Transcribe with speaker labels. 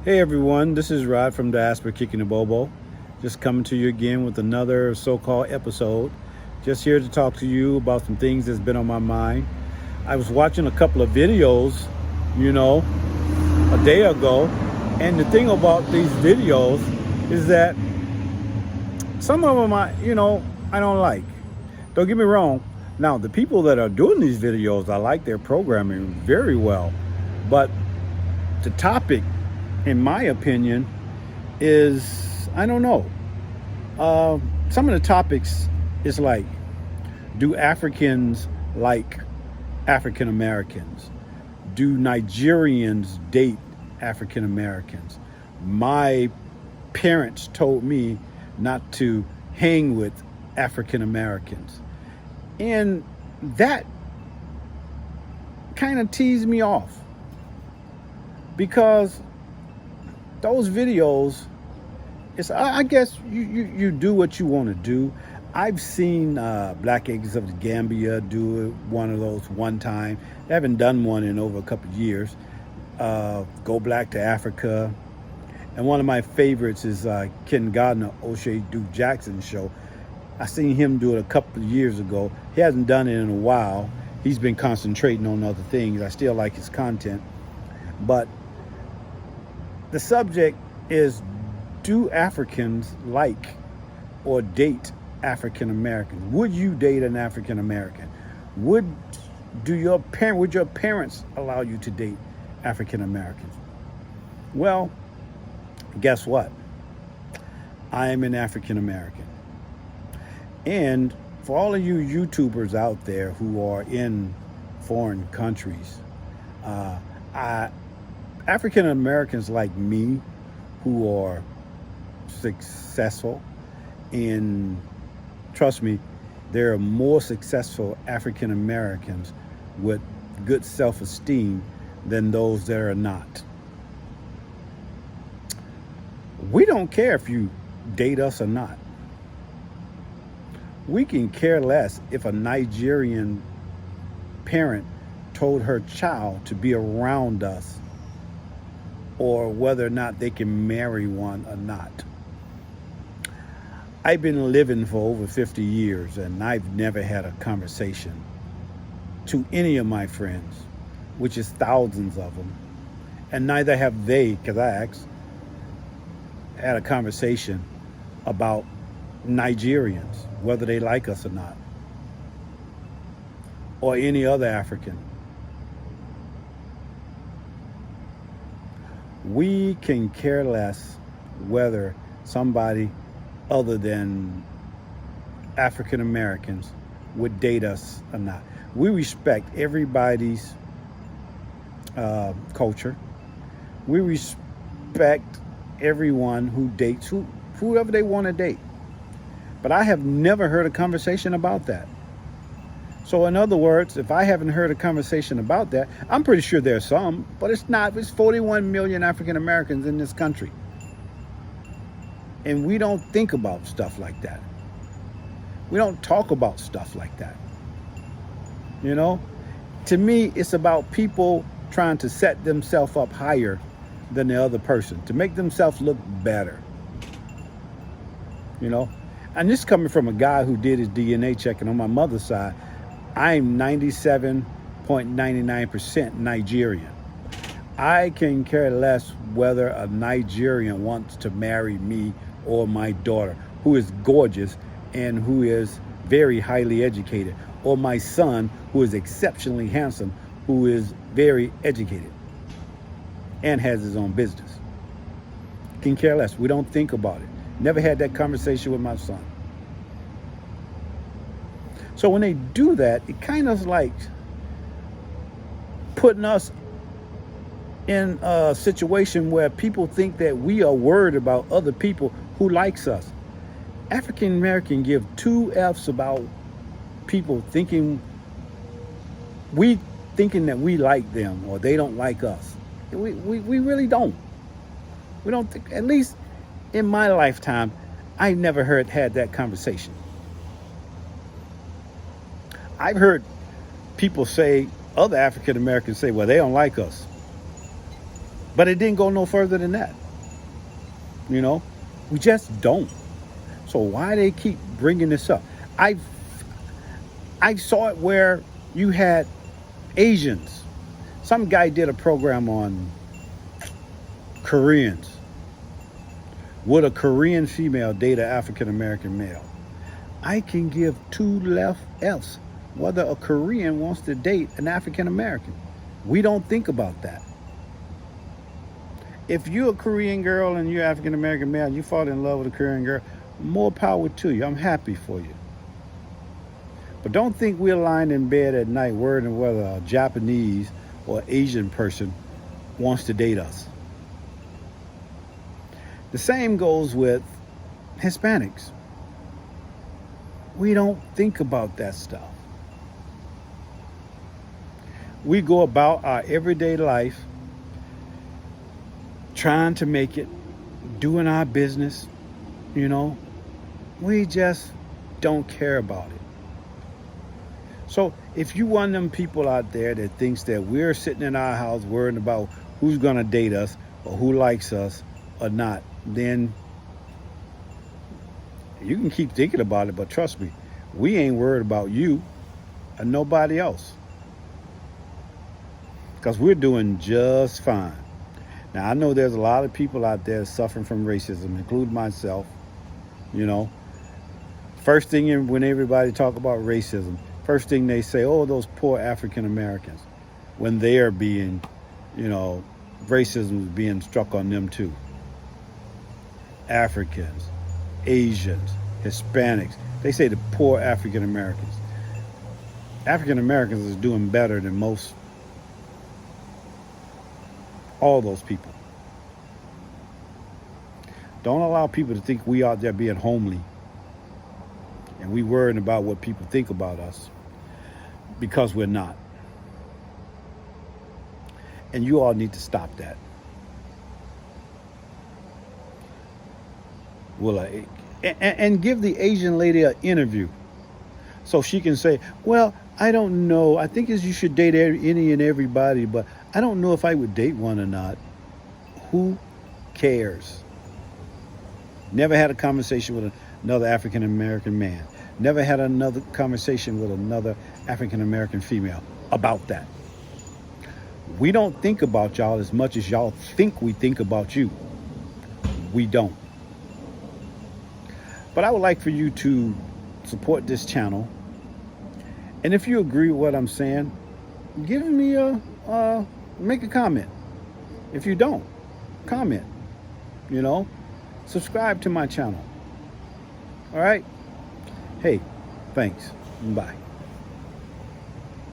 Speaker 1: Hey everyone, this is Rod from Diaspora kicking the Bobo. Just coming to you again with another so-called episode. Just here to talk to you about some things that's been on my mind. I was watching a couple of videos, a day ago, and the thing about these videos is that some of them I don't like. Don't get me wrong. Now, the people that are doing these videos, I like their programming very well, but the topic, in my opinion, is, I don't know. Some of the topics is like, do Africans like African Americans? Do Nigerians date African Americans? My parents told me not to hang with African Americans. And that kind of teased me off, because those videos, I guess you do what you want to do. I've seen Black Acres of the Gambia do one of those one time. They haven't done one in over a couple of years. Go Black to Africa. And one of my favorites is Ken Gardner, O'Shea Duke Jackson show. I seen him do it a couple of years ago. He hasn't done it in a while. He's been concentrating on other things. I still like his content. But the subject is, do Africans like or date African Americans? Would you date an African American? Would your parents allow you to date African Americans? Well, guess what? I am an African American. And for all of you YouTubers out there who are in foreign countries, African Americans like me who are successful, and trust me, there are more successful African Americans with good self-esteem than those that are not. We don't care if you date us or not. We can care less if a Nigerian parent told her child to be around us, or whether or not they can marry one or not. I've been living for over 50 years, and I've never had a conversation to any of my friends, which is thousands of them, and neither have they, because I asked, had a conversation about Nigerians, whether they like us or not, or any other African. We can care less whether somebody other than African Americans would date us or not. We respect everybody's culture. We respect everyone who dates whoever they want to date. But I have never heard a conversation about that. So in other words, if I haven't heard a conversation about that, I'm pretty sure there's some, but it's not. It's 41 million African Americans in this country. And we don't think about stuff like that. We don't talk about stuff like that. To me, it's about people trying to set themselves up higher than the other person, to make themselves look better. And this coming from a guy who did his DNA checking on my mother's side. I'm 97.99% Nigerian. I can care less whether a Nigerian wants to marry me or my daughter, who is gorgeous and who is very highly educated, or my son, who is exceptionally handsome, who is very educated and has his own business. Can care less. We don't think about it. Never had that conversation with my son. So when they do that, it kind of like putting us in a situation where people think that we are worried about other people who likes us. African American give two F's about people thinking that we like them or they don't like us. We really don't. We don't think, at least in my lifetime, I never had that conversation. I've heard people say, other African Americans say, well, they don't like us. But it didn't go no further than that. You know, we just don't. So why they keep bringing this up? I saw it where you had Asians. Some guy did a program on Koreans. Would a Korean female date an African American male? I can give two left F's whether a Korean wants to date an African American. We don't think about that. If you're a Korean girl and you're African American male, you fall in love with a Korean girl, more power to you. I'm happy for you. But don't think we're lying in bed at night worrying whether a Japanese or Asian person wants to date us. The same goes with Hispanics. We don't think about that stuff. We go about our everyday life trying to make it, doing our business, you know. We just don't care about it. So if you one of them people out there that thinks that we're sitting in our house worrying about who's going to date us or who likes us or not, then you can keep thinking about it, but trust me, we ain't worried about you and nobody else, because we're doing just fine. Now, I know there's a lot of people out there suffering from racism, including myself. You know, first thing when everybody talk about racism, first thing they say, oh, those poor African Americans, when they are being, you know, racism is being struck on them too. Africans, Asians, Hispanics, they say the poor African Americans. African Americans is doing better than most, all those people. Don't allow people to think we out there being homely and we worrying about what people think about us, because we're not. And you all need to stop that. Well, and give the Asian lady an interview so she can say, well, I don't know. I think you should date any and everybody, but I don't know if I would date one or not. Who cares? Never had a conversation with another African American man. Never had another conversation with another African American female about that. We don't think about y'all as much as y'all think we think about you. We don't. But I would like for you to support this channel. And if you agree with what I'm saying, give me make a comment. If you don't, comment. You know, subscribe to my channel. All right? Hey, thanks. Bye.